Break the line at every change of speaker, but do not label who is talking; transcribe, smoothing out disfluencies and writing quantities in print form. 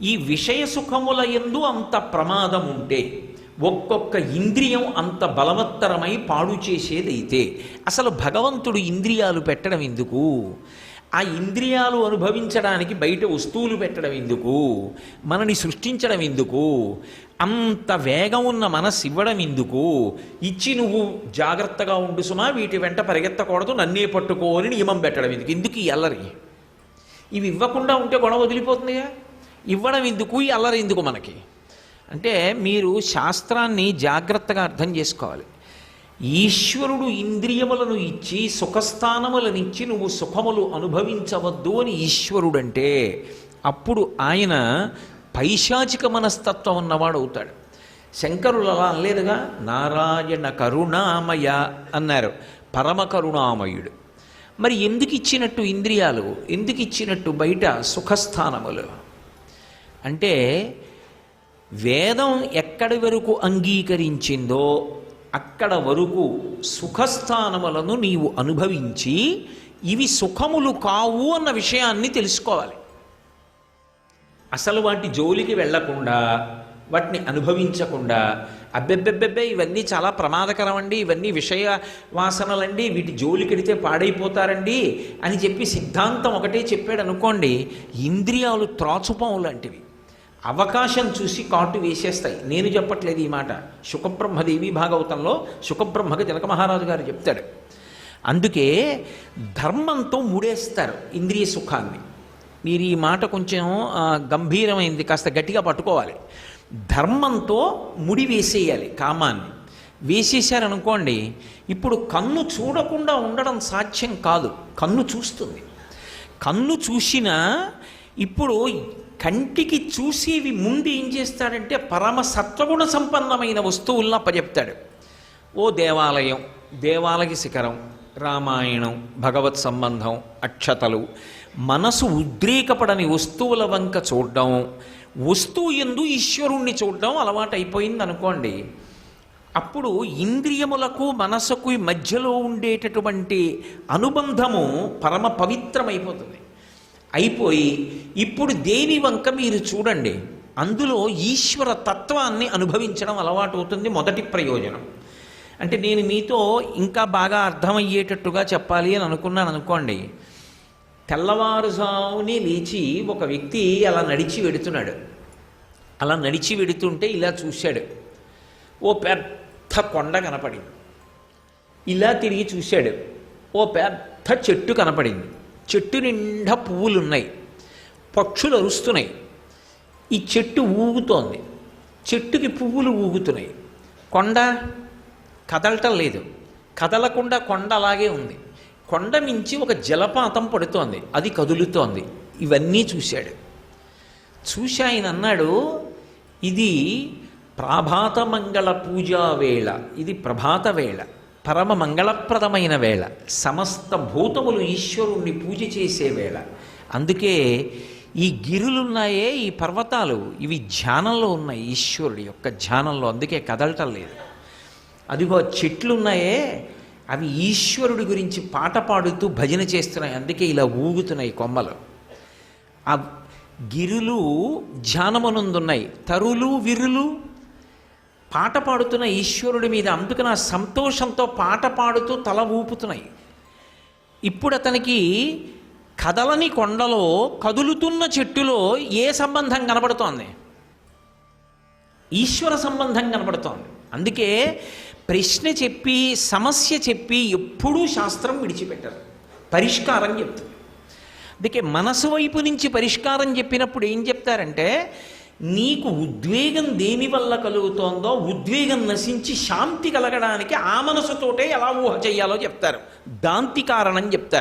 ఈ విషయ సుఖముల యందు అంత ప్రమాదం ఉంటే, ఒక్కొక్క ఇంద్రియం అంత బలవత్తరమై పాడు చేసేదైతే, అసలు భగవంతుడు ఇంద్రియాలు పెట్టడం ఎందుకు? ఆ ఇంద్రియాలు అనుభవించడానికి బయట వస్తువులు పెట్టడం ఎందుకు? మనని సృష్టించడం ఎందుకు? అంత వేగం ఉన్న మనస్సు ఇవ్వడం ఎందుకు? ఇచ్చి నువ్వు జాగ్రత్తగా ఉండు సుమా, వీటి వెంట పరిగెత్తకూడదు, నన్నే పట్టుకోని నియమం పెట్టడం ఎందుకు? ఎందుకు ఈ అల్లరి? ఇవి ఇవ్వకుండా ఉంటే గొడవ వదిలిపోతుందిగా. ఇవ్వడం ఎందుకు, ఈ అల్లరి ఎందుకు మనకి? అంటే మీరు శాస్త్రాన్ని జాగ్రత్తగా అర్థం చేసుకోవాలి. ఈశ్వరుడు ఇంద్రియములను ఇచ్చి సుఖస్థానములనిచ్చి నువ్వు సుఖములు అనుభవించవద్దు అని ఈశ్వరుడంటే, అప్పుడు ఆయన పైశాచిక మనస్తత్వం ఉన్నవాడు అవుతాడు. శంకరులు అలా అనలేదుగా, నారాయణ కరుణామయ అన్నారు, పరమ కరుణామయుడు. మరి ఎందుకు ఇచ్చినట్టు ఇంద్రియాలు, ఎందుకు ఇచ్చినట్టు బయట సుఖస్థానములు? అంటే వేదం ఎక్కడి వరకు అంగీకరించిందో అక్కడ వరకు సుఖస్థానములను నీవు అనుభవించి ఇవి సుఖములు కావు అన్న విషయాన్ని తెలుసుకోవాలి. అసలు వాటి జోలికి వెళ్లకుండా, వాటిని అనుభవించకుండా, అబ్బెబ్బెబ్బెబ్బే ఇవన్నీ చాలా ప్రమాదకరం అండి, ఇవన్నీ విషయ వాసనలండి, వీటి జోలికెడితే పాడైపోతారండి అని చెప్పి సిద్ధాంతం ఒకటే చెప్పాడు అనుకోండి, ఇంద్రియాలు త్రాచుపాము లాంటివి, అవకాశం చూసి కాటు వేసేస్తాయి. నేను చెప్పట్లేదు ఈ మాట, శుకబ్రహ్మదేవి భాగవతంలో శుకబ్రహ్మకి జనక మహారాజు గారు చెప్తాడు. అందుకే ధర్మంతో ముడేస్తారు ఇంద్రియ సుఖాన్ని. మీరు ఈ మాట కొంచెం గంభీరమైంది, కాస్త గట్టిగా పట్టుకోవాలి. ధర్మంతో ముడి వేసేయాలి కామాన్ని. వేసేశారనుకోండి, ఇప్పుడు కన్ను చూడకుండా ఉండడం సాధ్యం కాదు, కన్ను చూస్తుంది. కన్ను చూసినా ఇప్పుడు కంటికి చూసేవి ముందు ఏం చేస్తాడంటే పరమ సత్వగుణ సంపన్నమైన వస్తువులను అప్పచెప్తాడు. ఓ దేవాలయం, దేవాలయ శిఖరం, రామాయణం, భగవత్ సంబంధం, అక్షతలు, మనసు ఉద్రేకపడని వస్తువుల వంక చూడడం, వస్తువు యందు ఈశ్వరుణ్ణి చూడడం అలవాటైపోయింది అనుకోండి, అప్పుడు ఇంద్రియములకు మనసుకు మధ్యలో ఉండేటటువంటి అనుబంధము పరమ పవిత్రమైపోతుంది. అయిపోయి ఇప్పుడు దేని వంక మీరు చూడండి, అందులో ఈశ్వర తత్వాన్ని అనుభవించడం అలవాటు అవుతుంది. మొదటి ప్రయోజనం. అంటే నేను మీతో ఇంకా బాగా అర్థమయ్యేటట్టుగా చెప్పాలి అని అనుకున్నాను అనుకోండి, తెల్లవారుజాముని లేచి ఒక వ్యక్తి అలా నడిచి వెడుతున్నాడు. అలా నడిచి వెడుతుంటే ఇలా చూశాడు, ఓ పెద్ద కొండ కనపడింది. ఇలా తిరిగి చూశాడు, ఓ పెద్ద చెట్టు కనపడింది. చెట్టు నిండా పువ్వులు ఉన్నాయి, పక్షులు అరుస్తున్నాయి, ఈ చెట్టు ఊగుతోంది, చెట్టుకి పువ్వులు ఊగుతున్నాయి. కొండ కదలటం లేదు, కదలకుండా కొండ అలాగే ఉంది. కొండ మించి ఒక జలపాతం పడుతోంది, అది కదులుతోంది. ఇవన్నీ చూశాడు. చూసి ఆయన అన్నాడు, ఇది ప్రాభాత మంగళ పూజా వేళ, ఇది ప్రభాత వేళ, పరమ మంగళప్రదమైన వేళ, సమస్త భూతములు ఈశ్వరుణ్ణి పూజ చేసే వేళ. అందుకే ఈ గిరులున్నాయే, ఈ పర్వతాలు, ఇవి ధ్యానంలో ఉన్నాయి, ఈశ్వరుడి యొక్క ధ్యానంలో, అందుకే కదలటం లేదు. అదిగో చెట్లున్నాయే, అవి ఈశ్వరుడి గురించి పాట పాడుతూ భజన చేస్తున్నాయి, అందుకే ఇలా ఊగుతున్నాయి కొమ్మలు. ఆ గిరులు ధ్యానమునందున్నాయి, తరులు విరులు పాట పాడుతున్న ఈశ్వరుడి మీద, అందుకని ఆ సంతోషంతో పాట పాడుతూ తల ఊపుతున్నాయి. ఇప్పుడు అతనికి కదలని కొండలో కదులుతున్న చెట్టులో ఏ సంబంధం కనబడుతోంది? ఈశ్వర సంబంధం కనబడుతోంది. అందుకే ప్రశ్న చెప్పి సమస్య చెప్పి ఎప్పుడూ శాస్త్రం విడిచిపెట్టరు, పరిష్కారం చెప్తుంది. అందుకే మనసు వైపు నుంచి పరిష్కారం చెప్పినప్పుడు ఏం చెప్తారంటే, నీకు ఉద్వేగం దేనివల్ల కలుగుతోందో ఉద్వేగం నశించి శాంతి కలగడానికి ఆ మనసుతోటే ఎలా ఊహ చెయ్యాలో చెప్తారు, దాంతి కారణం చెప్తారు.